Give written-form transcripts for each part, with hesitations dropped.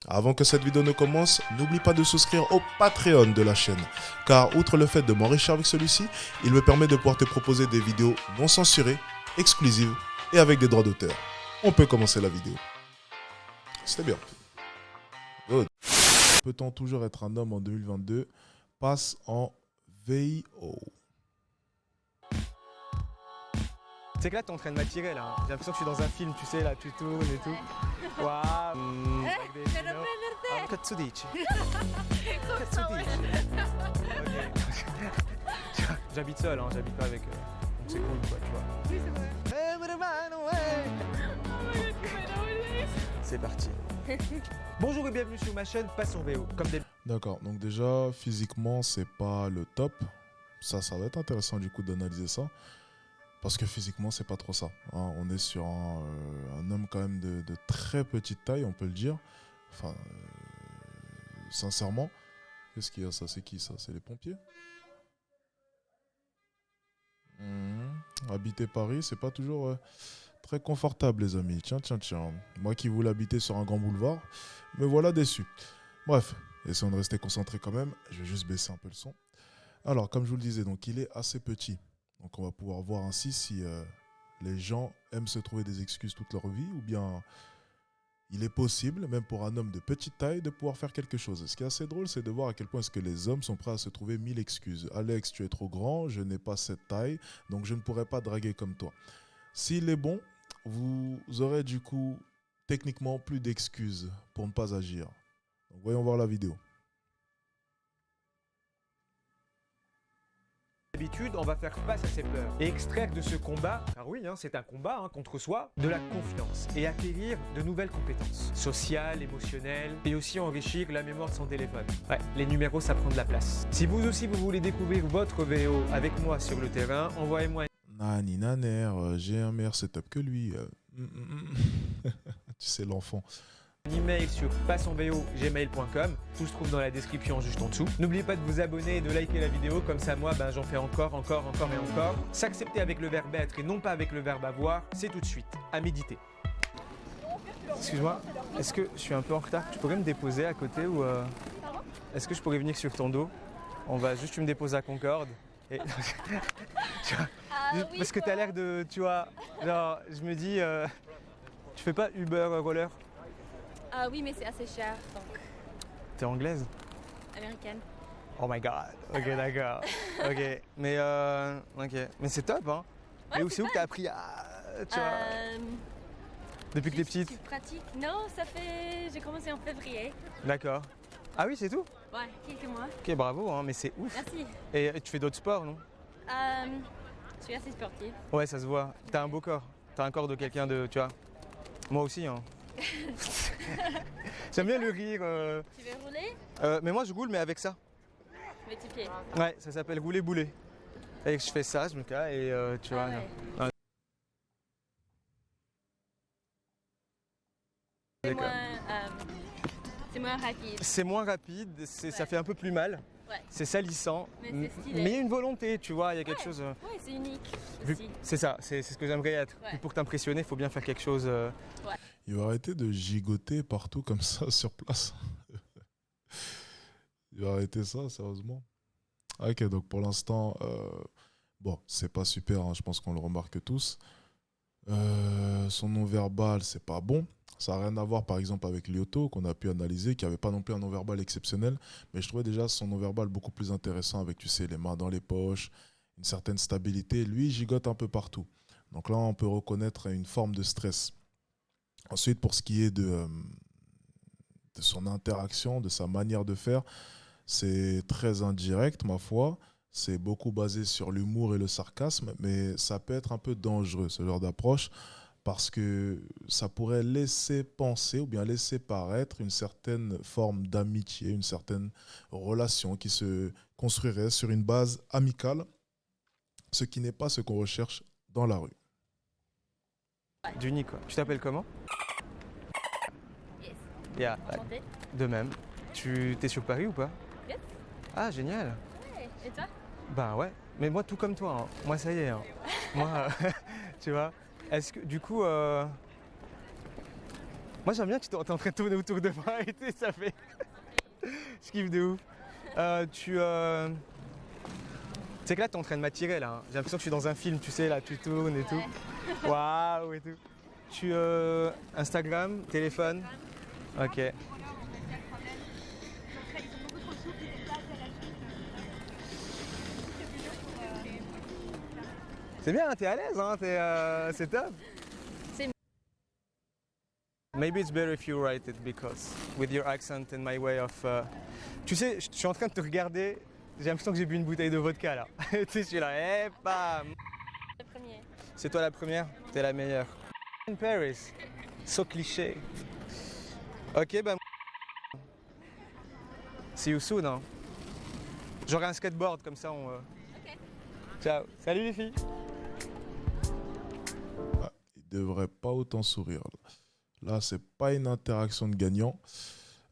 Avant que cette vidéo ne commence, n'oublie pas de souscrire au Patreon de la chaîne, car outre le fait de m'enrichir avec celui-ci, il me permet de pouvoir te proposer des vidéos non censurées, exclusives et avec des droits d'auteur. On peut commencer la vidéo. C'était bien. Good. Peut-on toujours être un homme en 2022? Passe en VIO. C'est que là, t'es en train de m'attirer là. J'ai l'impression que je suis dans un film, tu sais, là, tu tournes et tout. Waouh. Katsu dici. Katsu dici. Ok. J'habite seul, hein, j'habite pas avec. Donc c'est cool, quoi, tu vois. Oui, c'est vrai. C'est parti. Bonjour et bienvenue sur ma chaîne Passe en VO. Comme des. D'accord, donc déjà, physiquement, c'est pas le top. Ça va être intéressant du coup d'analyser ça. Parce que physiquement, c'est pas trop ça. Hein, on est sur un homme quand même de très petite taille, on peut le dire. Enfin, sincèrement, qu'est-ce qu'il y a ça? C'est qui ça? C'est les pompiers? Habiter Paris, c'est pas toujours très confortable, les amis. Tiens. Moi qui voulais habiter sur un grand boulevard, me voilà déçu. Bref, essayons de rester concentrés quand même. Je vais juste baisser un peu le son. Alors, comme je vous le disais, donc il est assez petit. Donc on va pouvoir voir ainsi si les gens aiment se trouver des excuses toute leur vie ou bien il est possible, même pour un homme de petite taille, de pouvoir faire quelque chose. Ce qui est assez drôle, c'est de voir à quel point est-ce que les hommes sont prêts à se trouver 1000 excuses. Alex, tu es trop grand, je n'ai pas cette taille, donc je ne pourrai pas draguer comme toi. S'il est bon, vous aurez du coup techniquement plus d'excuses pour ne pas agir. Donc, voyons voir la vidéo. D'habitude, on va faire face à ses peurs et extraire de ce combat, car oui, hein, c'est un combat contre soi, de la confiance et acquérir de nouvelles compétences sociales, émotionnelles et aussi enrichir la mémoire de son téléphone. Ouais, les numéros, ça prend de la place. Si vous aussi vous voulez découvrir votre VO avec moi sur le terrain, envoyez-moi Nani naner, j'ai un meilleur setup que lui. Tu sais l'enfant. un email sur passonvo@gmail.com, tout se trouve dans la description juste en dessous. N'oubliez pas de vous abonner et de liker la vidéo, comme ça moi j'en fais encore et encore. S'accepter avec le verbe être et non pas avec le verbe avoir, c'est tout de suite, à méditer. Excuse-moi, est-ce que je suis un peu en retard? Tu pourrais me déposer à côté ou est-ce que je pourrais venir sur ton dos? On va juste, tu me déposes à Concorde. Et... Tu vois, Oui, parce que t'as l'air de, tu vois, genre je me dis, tu fais pas Uber Roller? oui, mais c'est assez cher, donc T'es anglaise? américaine. Oh my god, ok d'accord, ok, mais c'est top hein. Ouais, Mais où c'est c'est où que fun. t'as appris à, tu vois, depuis que t'es petite? Tu pratiques? Non, j'ai commencé en février. D'accord. Ah oui c'est tout? Ouais, quelques mois. Ok bravo hein, mais c'est ouf. Merci. Et tu fais d'autres sports non? Je suis assez sportive. Ouais ça se voit, t'as un beau corps, t'as un corps de quelqu'un de, tu vois, moi aussi hein. J'aime bien le rire, Tu veux rouler? mais moi je roule mais avec ça. Mets tes pieds. Ouais, ça s'appelle rouler boulet. Et je fais ça, je me casse et tu vois. Ah ouais. non. C'est D'accord. moins rapide. C'est moins rapide, ça fait un peu plus mal, Ouais. c'est salissant, Mais c'est stylé. mais il y a une volonté, tu vois, il y a quelque chose. Ouais, c'est unique. Vu- aussi. C'est ça, c'est ce que j'aimerais être. Ouais. Puis pour t'impressionner, il faut bien faire quelque chose. Il va arrêter de gigoter partout comme ça sur place. Il va arrêter ça, sérieusement. Ok, donc pour l'instant, bon, c'est pas super, hein, je pense qu'on le remarque tous. Son non-verbal, c'est pas bon. Ça n'a rien à voir, par exemple, avec Lyoto, qu'on a pu analyser, qui n'avait pas non plus un non-verbal exceptionnel. Mais je trouvais déjà son non-verbal beaucoup plus intéressant, avec, tu sais, les mains dans les poches, une certaine stabilité. Lui, il gigote un peu partout. Donc là, on peut reconnaître une forme de stress. Ensuite, pour ce qui est de son interaction, de sa manière de faire, c'est très indirect, ma foi. C'est beaucoup basé sur l'humour et le sarcasme, mais ça peut être un peu dangereux, ce genre d'approche, parce que ça pourrait laisser penser ou bien laisser paraître une certaine forme d'amitié, une certaine relation qui se construirait sur une base amicale, ce qui n'est pas ce qu'on recherche dans la rue. D'unique quoi. Tu t'appelles comment? Yes. Yeah, Enchantée. de même. Tu t'es sur Paris ou pas? Yes. Ah génial. Ouais. Et toi? Ben ouais, mais moi tout comme toi, hein. Moi ça y est. Hein. Moi, tu vois, est-ce que du coup, Moi j'aime bien que tu es en train de tourner autour de moi et tu sais, ça fait. Je kiffe de ouf. C'est que là, tu es en train de m'attirer là. Hein. J'ai l'impression que je suis dans un film, tu sais, là, tu tournes et tout. Waouh et tout. Instagram, téléphone. Ok. C'est bien, t'es à l'aise, hein, c'est top. Maybe it's better if you write it because with your accent and my way of. Tu sais, je suis en train de te regarder. J'ai l'impression que j'ai bu une bouteille de vodka là. Tu sais, je suis là, eh bam. Le premier. C'est toi la première, t'es la meilleure. In Paris, so cliché. Ok, bah. See you soon, hein. J'aurai un skateboard comme ça, on. Ok. Ciao. Salut les filles. Ah, il devrait pas autant sourire. Là, c'est pas une interaction de gagnant.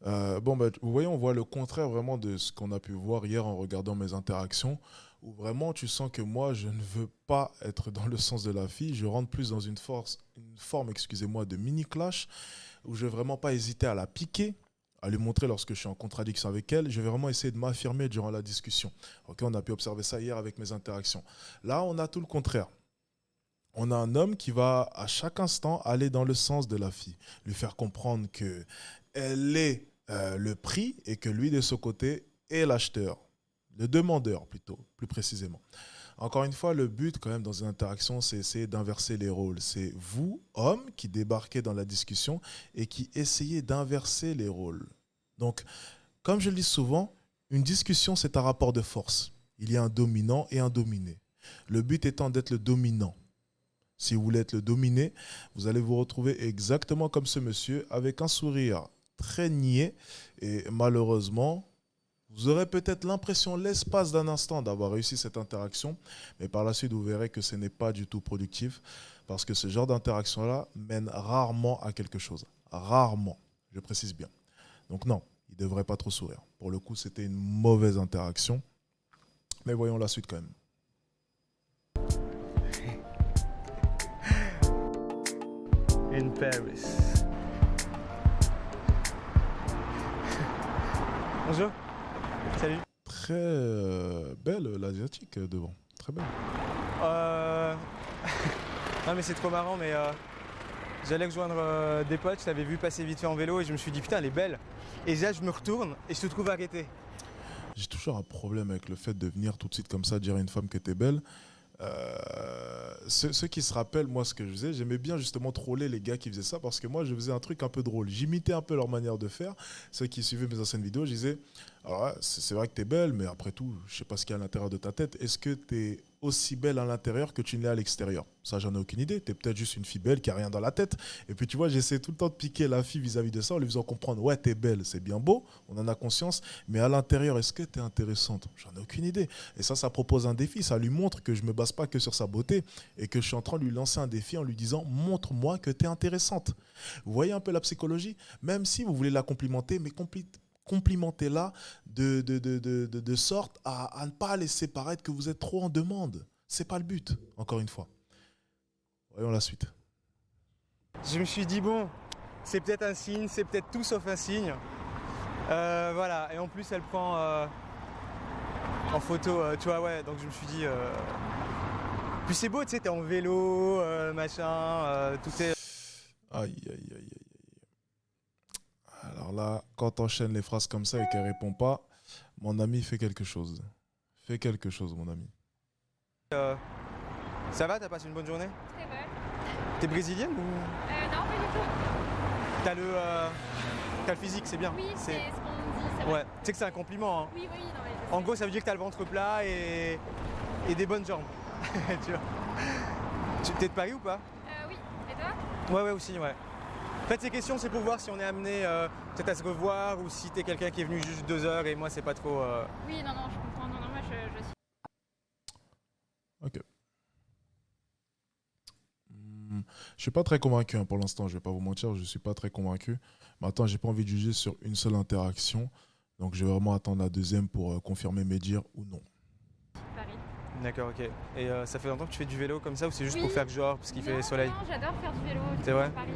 Bon, bah, vous voyez, on voit le contraire vraiment de ce qu'on a pu voir hier en regardant mes interactions, où vraiment tu sens que moi, je ne veux pas être dans le sens de la fille. Je rentre plus dans une forme, excusez-moi, de mini-clash, où je vais vraiment pas hésiter à la piquer, à lui montrer lorsque je suis en contradiction avec elle. Je vais vraiment essayer de m'affirmer durant la discussion. Ok, on a pu observer ça hier avec mes interactions. Là, on a tout le contraire. On a un homme qui va à chaque instant aller dans le sens de la fille, lui faire comprendre qu'elle est le prix et que lui, de son côté, est l'acheteur, le demandeur plutôt, plus précisément. Encore une fois, le but quand même dans une interaction, c'est essayer d'inverser les rôles. C'est vous, hommes, qui débarquez dans la discussion et qui essayez d'inverser les rôles. Donc, comme je le dis souvent, une discussion, c'est un rapport de force. Il y a un dominant et un dominé. Le but étant d'être le dominant. Si vous voulez être le dominé, vous allez vous retrouver exactement comme ce monsieur, avec un sourire très niais. Et malheureusement, vous aurez peut-être l'impression, l'espace d'un instant, d'avoir réussi cette interaction. Mais par la suite, vous verrez que ce n'est pas du tout productif. Parce que ce genre d'interaction-là mène rarement à quelque chose. Rarement, je précise bien. Donc non, il ne devrait pas trop sourire. Pour le coup, c'était une mauvaise interaction. Mais voyons la suite quand même. In Paris. Bonjour. Salut. Très belle l'asiatique devant. Très belle. Non mais c'est trop marrant, mais j'allais rejoindre des potes, je t'avais vu passer vite fait en vélo et je me suis dit putain elle est belle. Et là je me retourne et je te trouve arrêté. J'ai toujours un problème avec le fait de venir tout de suite comme ça dire à une femme que t'es belle. Ceux qui se rappellent, moi, ce que je faisais, j'aimais bien justement troller les gars qui faisaient ça parce que moi, je faisais un truc un peu drôle. J'imitais un peu leur manière de faire. Ceux qui suivaient mes anciennes vidéos, je disais, alors ouais, c'est vrai que t'es belle, mais après tout, je sais pas ce qu'il y a à l'intérieur de ta tête. Est-ce que t'es aussi belle à l'intérieur que tu ne l'es à l'extérieur? Ça, j'en ai aucune idée. T'es peut-être juste une fille belle qui a rien dans la tête. Et puis, tu vois, j'essaie tout le temps de piquer la fille vis-à-vis de ça en lui faisant comprendre, ouais, t'es belle, c'est bien beau, on en a conscience, mais à l'intérieur, est-ce que t'es intéressante? J'en ai aucune idée. Et ça propose un défi. Ça lui montre que je me base pas que sur sa beauté et que je suis en train de lui lancer un défi en lui disant, montre-moi que t'es intéressante. Vous voyez un peu la psychologie? Même si vous voulez la complimenter, mais complimentez-la de sorte à ne pas laisser paraître que vous êtes trop en demande. C'est pas le but, encore une fois. Voyons la suite. Je me suis dit bon, c'est peut-être un signe, c'est peut-être tout sauf un signe. Voilà, et en plus elle prend en photo, tu vois, ouais, donc je me suis dit... Puis c'est beau, tu sais, t'es en vélo, machin, tout est... Aïe, aïe, aïe, aïe. Alors là, quand t'enchaînes les phrases comme ça et qu'elle répond pas, mon ami fait quelque chose. Fais quelque chose, mon ami. Ça va, t'as passé une bonne journée? Très bonne. T'es brésilienne ou... Non, pas du tout. T'as le physique, c'est bien. Oui, c'est ce qu'on me dit, c'est vrai. Ouais, tu sais que c'est un compliment, hein. Oui, oui, non, mais je En sais. gros, ça veut dire que t'as le ventre plat et des bonnes jambes. Tu vois. T'es de Paris ou pas? Oui, et toi? Ouais, aussi, ouais. En fait, ces questions, c'est pour voir si on est amené peut-être à se revoir ou si t'es quelqu'un qui est venu juste 2 heures et moi, c'est pas trop... Oui, non, je comprends. Non, moi, je suis... Ok. Je suis pas très convaincu hein, pour l'instant, je vais pas vous mentir, je suis pas très convaincu. Maintenant, j'ai pas envie de juger sur une seule interaction, donc je vais vraiment attendre la deuxième pour confirmer mes dires ou non. Paris. D'accord, ok. Et ça fait longtemps que tu fais du vélo comme ça ou c'est juste Oui. pour faire genre parce qu'il fait soleil? Non, j'adore faire du vélo. C'est vrai? Paris,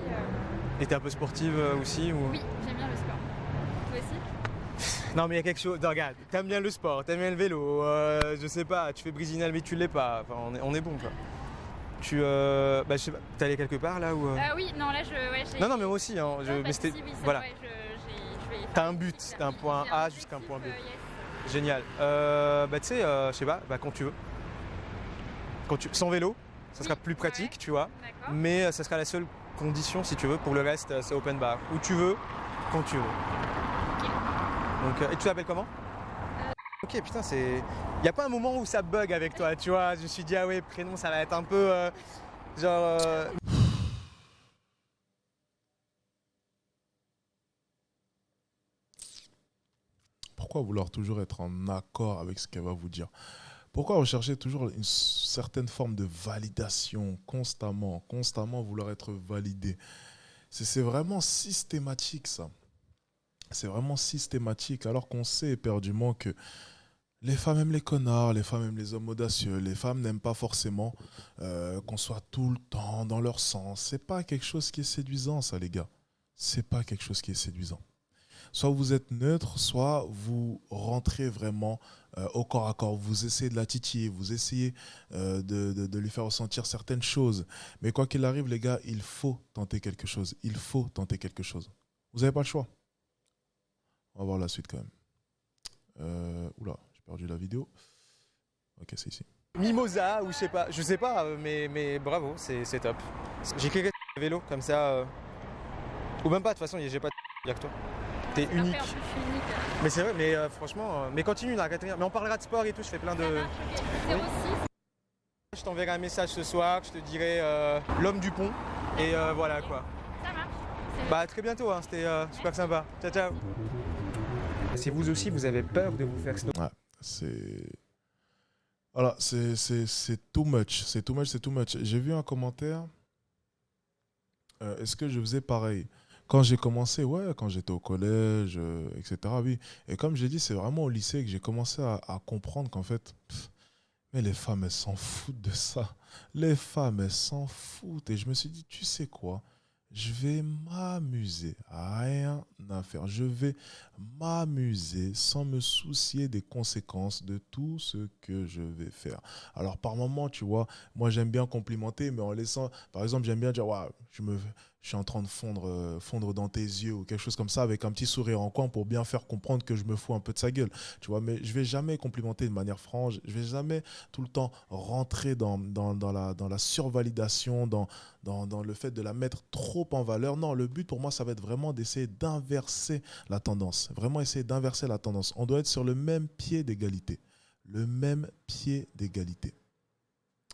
Et t'es un peu sportive aussi ou... Oui, j'aime bien le sport. Toi aussi? Non, mais il y a quelque chose. Non, regarde, t'aimes bien le sport, t'aimes bien le vélo, je sais pas, tu fais Brésilien mais tu l'es pas. Enfin, on est bon quoi. Tu. Bah, je sais pas, t'es allé quelque part là ou. Oui, non, là, j'ai... Non, non, mais moi aussi. Hein, Non, mais pas de c'était. souci, oui, ça, Voilà. ouais, je vais T'as faire un des but, petits t'as un là. point J'ai A un jusqu'à un objectif, point B. yes. Génial. Bah, tu sais, je sais pas, bah, quand tu veux. Sans vélo, ça sera Oui, plus pratique, ouais. tu vois. D'accord. Mais ça sera la seule condition si tu veux. Pour le reste, c'est open bar. Où tu veux, quand tu veux. Ok. Donc, et tu t'appelles comment? Ok, putain, c'est. Y a pas un moment où ça bug avec toi, tu vois? Je me suis dit, ah ouais, prénom, ça va être un peu. Genre. Pourquoi vouloir toujours être en accord avec ce qu'elle va vous dire? Pourquoi rechercher toujours une certaine forme de validation constamment vouloir être validé? C'est vraiment systématique ça. C'est vraiment systématique alors qu'on sait éperdument que les femmes aiment les connards, les femmes aiment les hommes audacieux, les femmes n'aiment pas forcément qu'on soit tout le temps dans leur sens. C'est pas quelque chose qui est séduisant ça les gars. C'est pas quelque chose qui est séduisant. Soit vous êtes neutre, soit vous rentrez vraiment au corps à corps. Vous essayez de la titiller, vous essayez de lui faire ressentir certaines choses. Mais quoi qu'il arrive, les gars, il faut tenter quelque chose. Il faut tenter quelque chose. Vous n'avez pas le choix. On va voir la suite quand même. Oula, j'ai perdu la vidéo. Ok, c'est ici. Mimosa ou je sais pas, mais bravo, c'est top. J'ai cliqué sur le vélo comme ça. Ou même pas, de toute façon, j'ai pas de que toi. T'es Après, unique. en plus, je suis unique. Mais c'est vrai, mais franchement, mais continue, n'arrête rien. Mais on parlera de sport et tout, je fais plein de. Ça marche, ok. Oui. 06. Je t'enverrai un message ce soir, je te dirai l'homme du pont. Et voilà quoi. Ça marche. C'est Bah à très bientôt, hein, c'était super sympa. Ciao ciao. Si vous aussi vous avez peur de vous faire snow. Ouais, c'est. Voilà, c'est too much. C'est too much, c'est too much. J'ai vu un commentaire. Est-ce que je faisais pareil? Quand j'ai commencé, ouais, quand j'étais au collège, etc. Oui. Et comme j'ai dit, c'est vraiment au lycée que j'ai commencé à comprendre qu'en fait, mais les femmes, elles s'en foutent de ça. Les femmes, elles s'en foutent. Et je me suis dit, tu sais quoi? Je vais m'amuser. Rien à faire. Je vais m'amuser sans me soucier des conséquences de tout ce que je vais faire. Alors, par moment, tu vois, moi, j'aime bien complimenter, mais en laissant, par exemple, j'aime bien dire, waouh, je suis en train de fondre dans tes yeux ou quelque chose comme ça avec un petit sourire en coin pour bien faire comprendre que je me fous un peu de sa gueule. Tu vois, mais je vais jamais complimenter de manière franche. Je vais jamais tout le temps rentrer dans la survalidation, dans le fait de la mettre trop en valeur. Non, le but pour moi, ça va être vraiment d'essayer d'inverser la tendance. Vraiment essayer d'inverser la tendance. On doit être sur le même pied d'égalité. Le même pied d'égalité.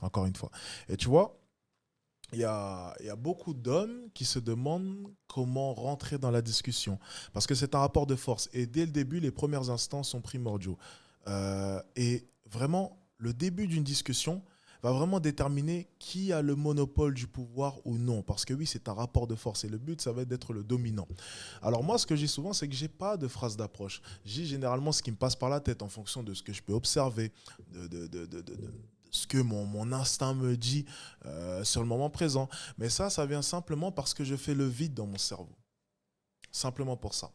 Encore une fois. Et tu vois, il y a beaucoup d'hommes qui se demandent comment rentrer dans la discussion. Parce que c'est un rapport de force. Et dès le début, les premiers instants sont primordiaux. Et vraiment, le début d'une discussion va vraiment déterminer qui a le monopole du pouvoir ou non. Parce que oui, c'est un rapport de force. Et le but, ça va être d'être le dominant. Alors moi, ce que j'ai souvent, c'est que je n'ai pas de phrase d'approche. J'ai généralement ce qui me passe par la tête en fonction de ce que je peux observer, de ce que mon instinct me dit sur le moment présent. Mais ça vient simplement parce que je fais le vide dans mon cerveau. Simplement pour ça.